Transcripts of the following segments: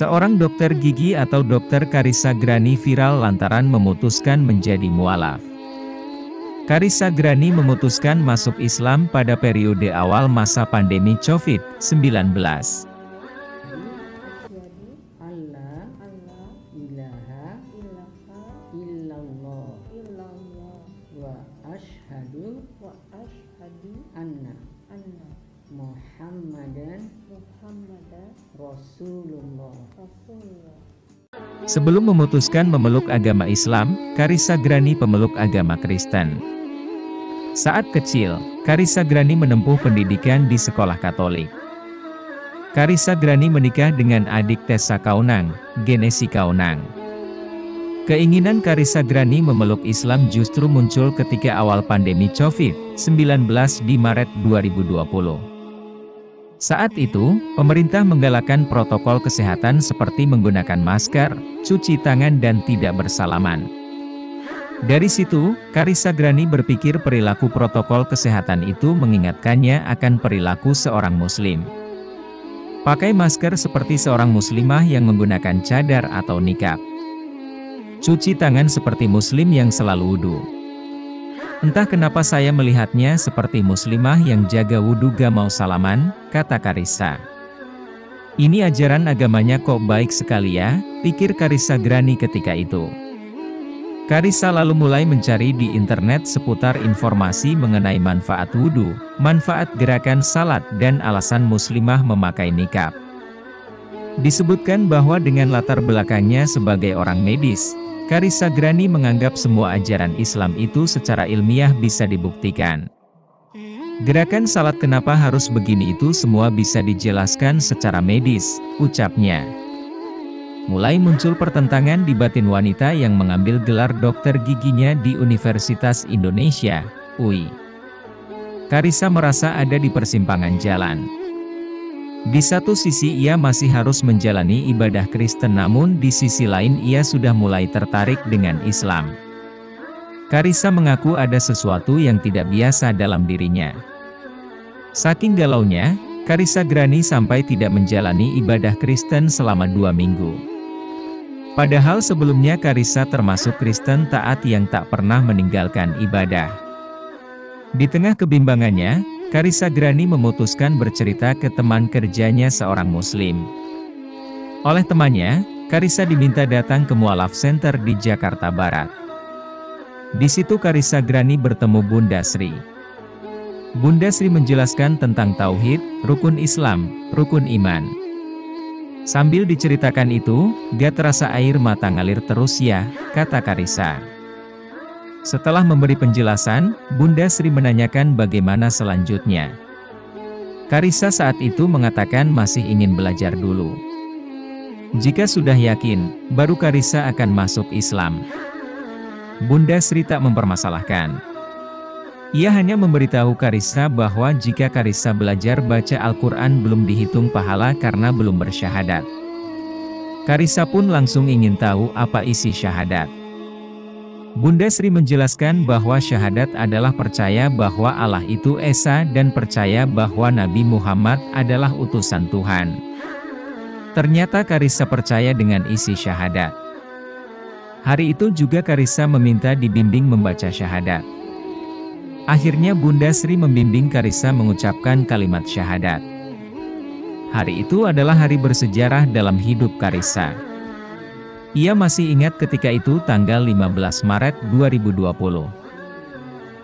Seorang dokter gigi atau Dokter Karissa Grani viral lantaran memutuskan menjadi mualaf. Karissa Grani memutuskan masuk Islam pada periode awal masa pandemi COVID-19. Muhammadan Rasulullah. Sebelum memutuskan memeluk agama Islam, Karissa Grani pemeluk agama Kristen. Saat kecil, Karissa Grani menempuh pendidikan di sekolah Katolik. Karissa Grani menikah dengan adik Tessa Kaunang, Genesi Kaunang. Keinginan Karissa Grani memeluk Islam justru muncul ketika awal pandemi COVID-19 di Maret 2020. Saat itu, pemerintah menggalakkan protokol kesehatan seperti menggunakan masker, cuci tangan dan tidak bersalaman. Dari situ, Karissa Grani berpikir perilaku protokol kesehatan itu mengingatkannya akan perilaku seorang muslim. Pakai masker seperti seorang muslimah yang menggunakan cadar atau niqab. Cuci tangan seperti muslim yang selalu wudu. Entah kenapa saya melihatnya seperti muslimah yang jaga wudhu gak mau salaman, kata Karissa. Ini ajaran agamanya kok baik sekali ya, pikir Karissa Grani ketika itu. Karissa lalu mulai mencari di internet seputar informasi mengenai manfaat wudhu, manfaat gerakan salat dan alasan muslimah memakai niqab. Disebutkan bahwa dengan latar belakangnya sebagai orang medis, Karissa Grani menganggap semua ajaran Islam itu secara ilmiah bisa dibuktikan. Gerakan salat kenapa harus begini itu semua bisa dijelaskan secara medis, ucapnya. Mulai muncul pertentangan di batin wanita yang mengambil gelar dokter giginya di Universitas Indonesia, UI. Karissa merasa ada di persimpangan jalan. Di satu sisi ia masih harus menjalani ibadah Kristen, namun di sisi lain ia sudah mulai tertarik dengan Islam. Karissa mengaku ada sesuatu yang tidak biasa dalam dirinya. Saking galaunya, Karissa Grani sampai tidak menjalani ibadah Kristen selama 2 minggu. Padahal sebelumnya Karissa termasuk Kristen taat yang tak pernah meninggalkan ibadah. Di tengah kebimbangannya, Karissa Grani memutuskan bercerita ke teman kerjanya seorang muslim. Oleh temannya, Karissa diminta datang ke Mualaf Center di Jakarta Barat. Di situ Karissa Grani bertemu Bunda Sri. Bunda Sri menjelaskan tentang tauhid, rukun Islam, rukun iman. Sambil diceritakan itu, gak terasa air mata ngalir terus ya, kata Karissa. Setelah memberi penjelasan, Bunda Sri menanyakan bagaimana selanjutnya. Karissa saat itu mengatakan masih ingin belajar dulu. Jika sudah yakin, baru Karissa akan masuk Islam. Bunda Sri tak mempermasalahkan. Ia hanya memberitahu Karissa bahwa jika Karissa belajar baca Al-Quran belum dihitung pahala karena belum bersyahadat. Karissa pun langsung ingin tahu apa isi syahadat. Bunda Sri menjelaskan bahwa syahadat adalah percaya bahwa Allah itu Esa dan percaya bahwa Nabi Muhammad adalah utusan Tuhan. Ternyata Karissa percaya dengan isi syahadat. Hari itu juga Karissa meminta dibimbing membaca syahadat. Akhirnya Bunda Sri membimbing Karissa mengucapkan kalimat syahadat. Hari itu adalah hari bersejarah dalam hidup Karissa. Ia masih ingat ketika itu tanggal 15 Maret 2020.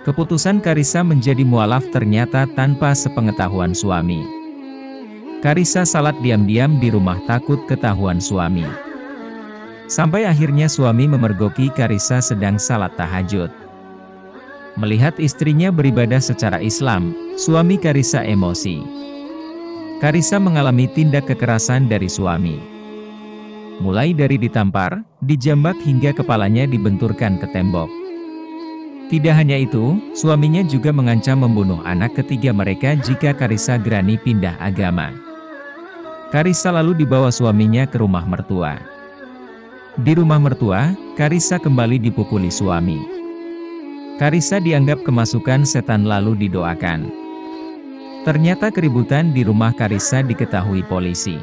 Keputusan Karissa menjadi mualaf ternyata tanpa sepengetahuan suami. Karissa salat diam-diam di rumah takut ketahuan suami. Sampai akhirnya suami memergoki Karissa sedang salat tahajud. Melihat istrinya beribadah secara Islam, suami Karissa emosi. Karissa mengalami tindak kekerasan dari suami. Mulai dari ditampar, dijambak hingga kepalanya dibenturkan ke tembok. Tidak hanya itu, suaminya juga mengancam membunuh anak ketiga mereka jika Karissa Grani pindah agama. Karissa lalu dibawa suaminya ke rumah mertua. Di rumah mertua, Karissa kembali dipukuli suami. Karissa dianggap kemasukan setan lalu didoakan. Ternyata keributan di rumah Karissa diketahui polisi.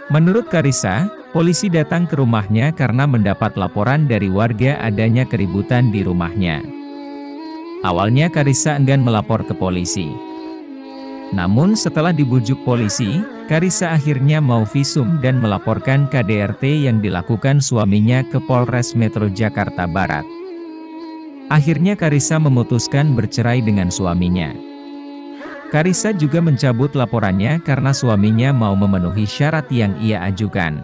Menurut Karissa, polisi datang ke rumahnya karena mendapat laporan dari warga adanya keributan di rumahnya. Awalnya Karissa enggan melapor ke polisi. Namun setelah dibujuk polisi, Karissa akhirnya mau visum dan melaporkan KDRT yang dilakukan suaminya ke Polres Metro Jakarta Barat. Akhirnya Karissa memutuskan bercerai dengan suaminya. Karissa juga mencabut laporannya karena suaminya mau memenuhi syarat yang ia ajukan.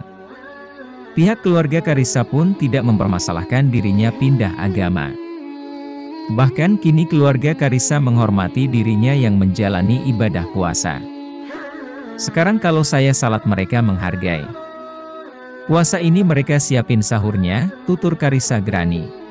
Pihak keluarga Karissa pun tidak mempermasalahkan dirinya pindah agama. Bahkan kini keluarga Karissa menghormati dirinya yang menjalani ibadah puasa. Sekarang kalau saya salat mereka menghargai. Puasa ini mereka siapin sahurnya, tutur Karissa Grani.